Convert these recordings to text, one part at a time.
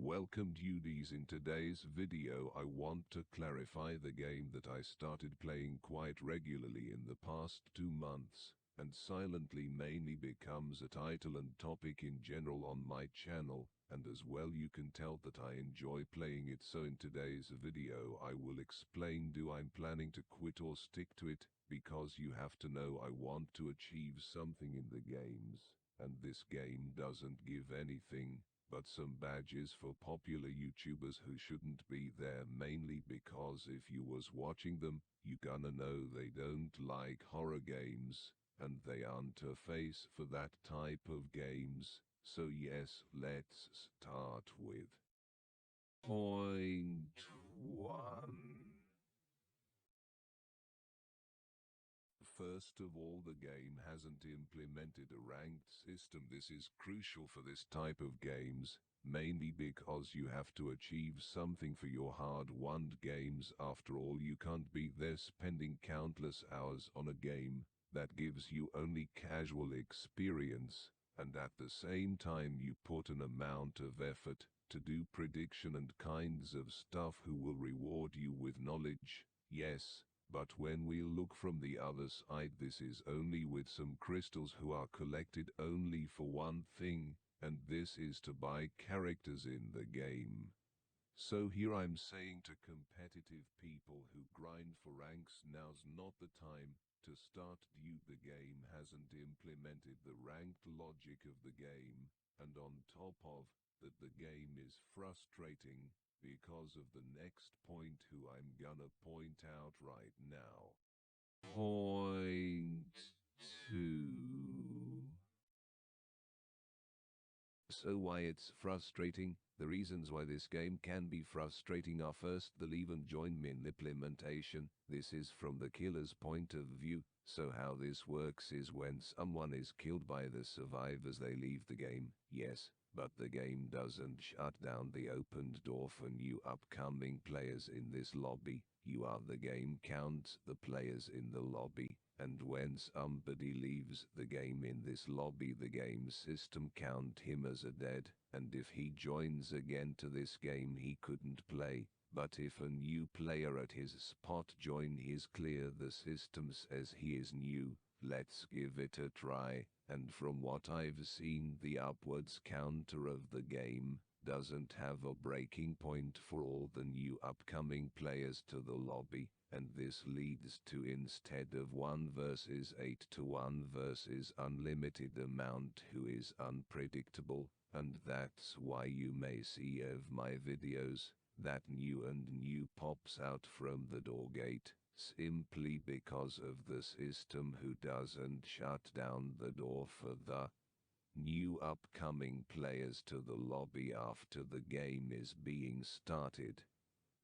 Welcome duties. In today's video I want to clarify the game that I started playing quite regularly in the past 2 months, and silently mainly becomes a title and topic in general on my channel, and as well you can tell that I enjoy playing it. So in today's video I will explain do I'm planning to quit or stick to it, because you have to know I want to achieve something in the games, and this game doesn't give anything but some badges for popular YouTubers who shouldn't be there, mainly because if you was watching them, you gonna know they don't like horror games, and they aren't a face for that type of games. So yes, let's start with point 1. First of all, the game hasn't implemented a ranked system. This is crucial for this type of games, mainly because you have to achieve something for your hard-won games. After all, you can't be there spending countless hours on a game that gives you only casual experience, and at the same time you put an amount of effort to do prediction and kinds of stuff who will reward you with knowledge. Yes, but when we look from the other side, this is only with some crystals who are collected only for one thing, and this is to buy characters in the game. So here I'm saying to competitive people who grind for ranks, now's not the time to start due the game hasn't implemented the ranked logic of the game, and on top of that the game is frustrating because of the next point who I'm gonna point out right now. Point 2. So why it's frustrating? The reasons why this game can be frustrating are: first, the leave and join min implementation. This is from the killer's point of view. So how this works is when someone is killed by the survivors, they leave the game, yes, but the game doesn't shut down the opened door for new upcoming players in this lobby. You are the game counts the players in the lobby, and when somebody leaves the game in this lobby, the game system count him as a dead, and if he joins again to this game he couldn't play. But if a new player at his spot join his clear, the system says he is new. Let's give it a try, and from what I've seen, the upwards counter of the game doesn't have a breaking point for all the new upcoming players to the lobby, and this leads to, instead of 1 versus 8 to 1 versus unlimited amount, who is unpredictable, and that's why you may see of my videos that new and new pops out from the door gate, simply because of the system who doesn't shut down the door for the new upcoming players to the lobby after the game is being started.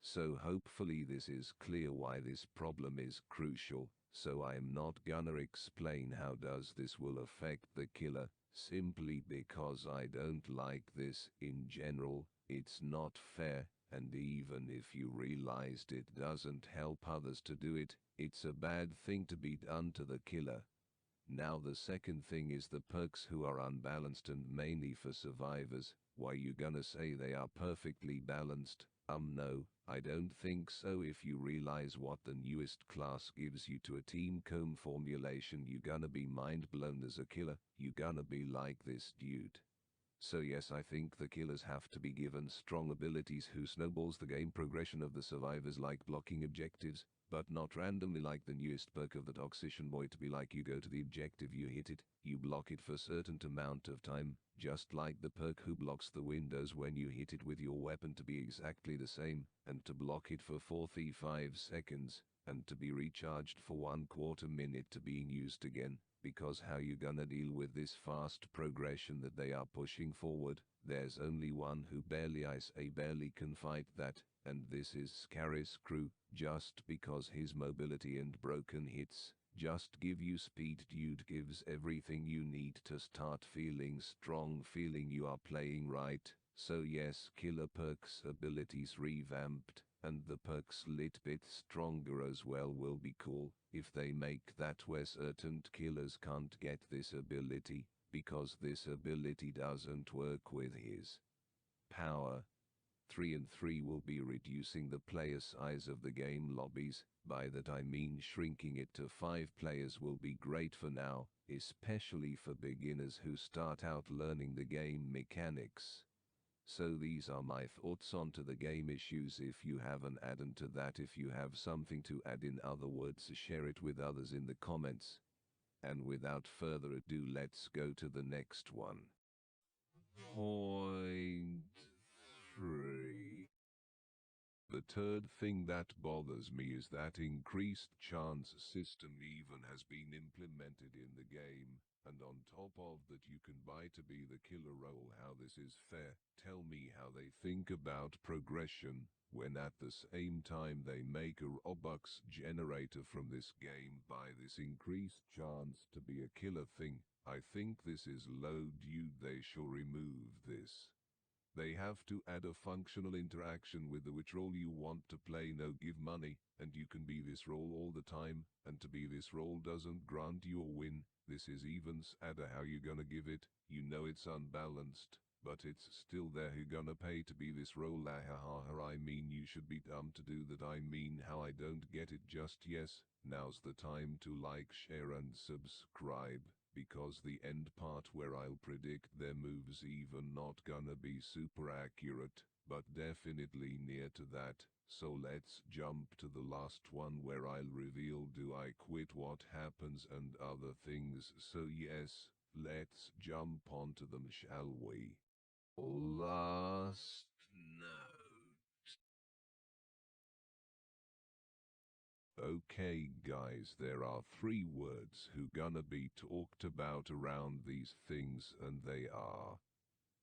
So hopefully this is clear why this problem is crucial, so I'm not gonna explain how does this will affect the killer, simply because I don't like this in general. It's not fair, and even if you realized it doesn't help others to do it, it's a bad thing to be done to the killer. Now the second thing is the perks who are unbalanced and mainly for survivors. Why you gonna say they are perfectly balanced? No, I don't think so. If you realize what the newest class gives you to a team comb formulation, you gonna be mind blown as a killer. You gonna be like, this dude. So yes, I think the killers have to be given strong abilities who snowballs the game progression of the survivors, like blocking objectives, but not randomly like the newest perk of the Toxician Boy, to be like you go to the objective, you hit it, you block it for a certain amount of time, just like the perk who blocks the windows when you hit it with your weapon, to be exactly the same, and to block it for 45 seconds, and to be recharged for 1/4 minute to being used again. Because how you gonna deal with this fast progression that they are pushing forward? There's only one who barely, I say barely, can fight that, and this is Scaris Crew, just because his mobility and broken hits just give you speed. Dude gives everything you need to start feeling strong, feeling you are playing right. So yes, killer perks abilities revamped, and the perks lit bit stronger as well will be cool if they make that where certain killers can't get this ability, because this ability doesn't work with his power. 3 and 3 will be reducing the player size of the game lobbies. By that I mean shrinking it to 5 players will be great for now, especially for beginners who start out learning the game mechanics. So these are my thoughts onto the game issues. If you have an add-on to that, if you have something to add, in other words, share it with others in the comments. And without further ado, let's go to the next one. Point 3. The third thing that bothers me is that increased chance system even has been implemented in the game, and on top of that you can buy to be the killer role. How this is fair? Tell me how they think about progression, when at the same time they make a Robux generator from this game by this increased chance to be a killer thing. I think this is low, dude. They should remove this. They have to add a functional interaction with the which role you want to play. No, give money, and you can be this role all the time, and to be this role doesn't grant you a win. This is even sadder. How you gonna give it? You know it's unbalanced, but it's still there. Who gonna pay to be this role? I mean, you should be dumb to do that. I mean, how I don't get it. Just yes, now's the time to like, share and subscribe, because the end part where I'll predict their moves even not gonna be super accurate, but definitely near to that. So let's jump to the last one where I'll reveal do I quit, what happens and other things. So yes, let's jump onto them, shall we? Last note. Okay guys, there are 3 words who gonna be talked about around these things, and they are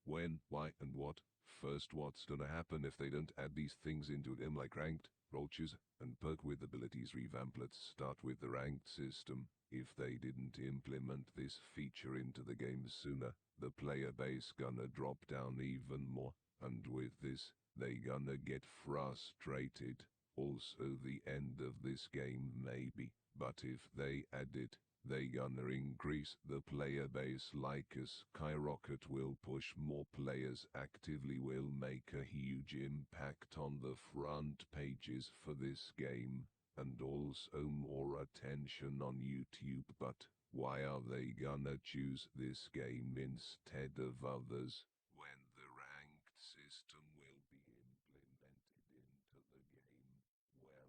when, why, and what. First, what's gonna happen if they don't add these things into them, like ranked, role choose, and perk with abilities revamp? Let's start with the ranked system. If they didn't implement this feature into the game sooner, the player base gonna drop down even more, and with this, they gonna get frustrated. Also the end of this game maybe, but if they add it, they gonna increase the player base like a skyrocket, will push more players actively, will make a huge impact on the front pages for this game, and also more attention on YouTube. But why are they gonna choose this game instead of others, when the ranked system will be implemented into the game? Well,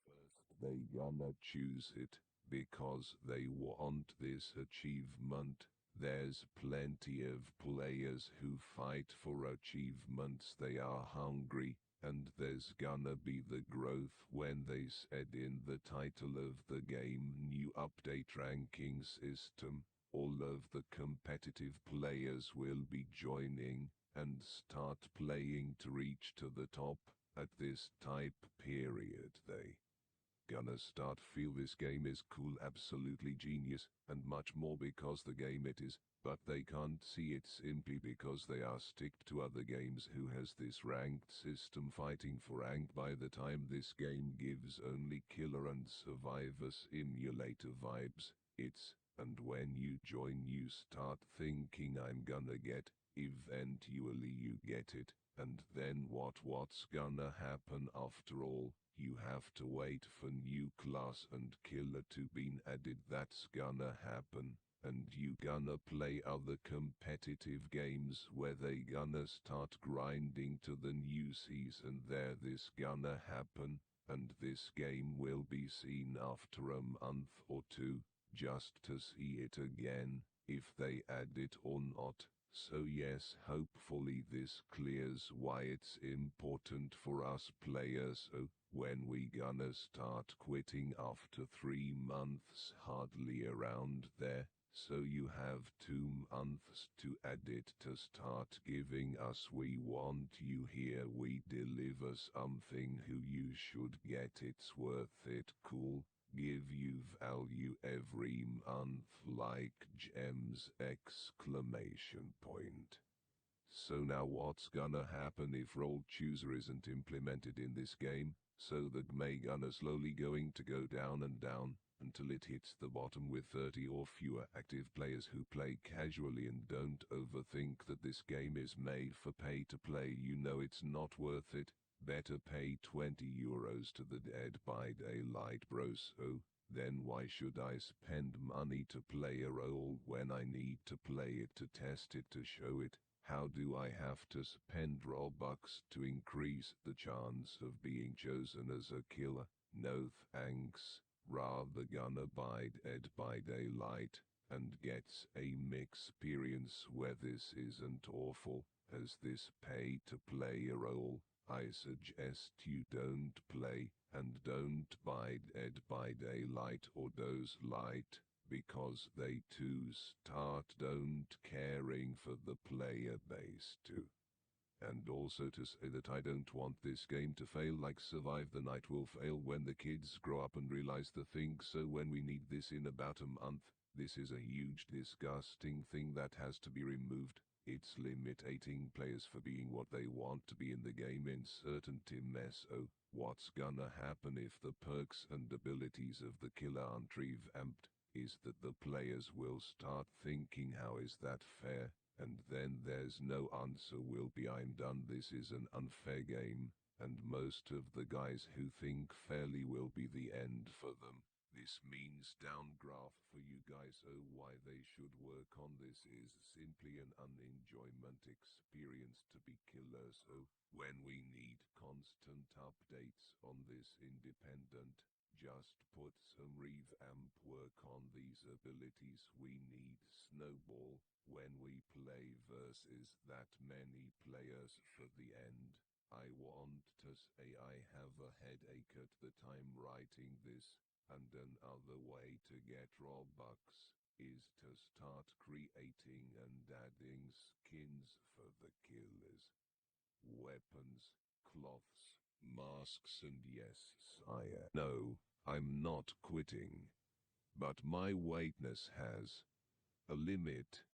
first they gonna choose it because they want this achievement. There's plenty of players who fight for achievements. They are hungry, and there's gonna be the growth when they said in the title of the game, new update ranking system. All of the competitive players will be joining and start playing to reach to the top. At this type period they gonna start feel this game is cool, absolutely genius, and much more because the game it is, but they can't see it simply because they are sticked to other games who has this ranked system fighting for rank. By the time this game gives only killer and survivor simulator vibes, and when you join you start thinking I'm gonna get, eventually you get it, and then what's gonna happen after all? You have to wait for new class and killer to be added. That's gonna happen, and you gonna play other competitive games where they gonna start grinding to the new season. There, this gonna happen, and this game will be seen after a month or 2, just to see it again, if they add it or not. So yes, hopefully this clears why it's important for us players. So when we gonna start quitting after 3 months, hardly around there. So you have 2 months to add it to start giving us. We want you here, we deliver something who you should get, it's worth it, cool. Give you value every month like gems, exclamation point. So now what's gonna happen if role chooser isn't implemented in this game? So the May gunner slowly going to go down and down until it hits the bottom with 30 or fewer active players who play casually and don't overthink that this game is made for pay to play. You know it's not worth it. Better pay €20 to the Dead by Daylight bros. So then why should I spend money to play a role when I need to play it to test it to show it? How do I have to spend Robux to increase the chance of being chosen as a killer? No thanks. Rather gonna buy Dead by Daylight and gets a experience where this isn't awful as this pay to play a role. I suggest you don't play and don't buy Dead by Daylight or Doze Light because they too start don't caring for the player base too. And also to say that I don't want this game to fail like Survive the Night will fail when the kids grow up and realize the thing, so when we need this in about a month, this is a huge disgusting thing that has to be removed. It's limiting players for being what they want to be in the game. Uncertainty mess. Oh, what's gonna happen if the perks and abilities of the killer aren't revamped? Is that the players will start thinking, how is that fair? And then there's no answer will be, I'm done, this is an unfair game, and most of the guys who think fairly will be the end for them. This means downgraph for you guys. Oh, why they should work on this is simply an unenjoyment experience to be killers. Oh, when we need constant updates on this independent, just put some revamp work on these abilities. We need snowball when we play versus that many players for the end. I want to say I have a headache at the time writing this, and another way to get Robux is to start creating and adding skins for the killers. Weapons, cloths, masks, and yes, sire. No, I'm not quitting. But my weakness has a limit.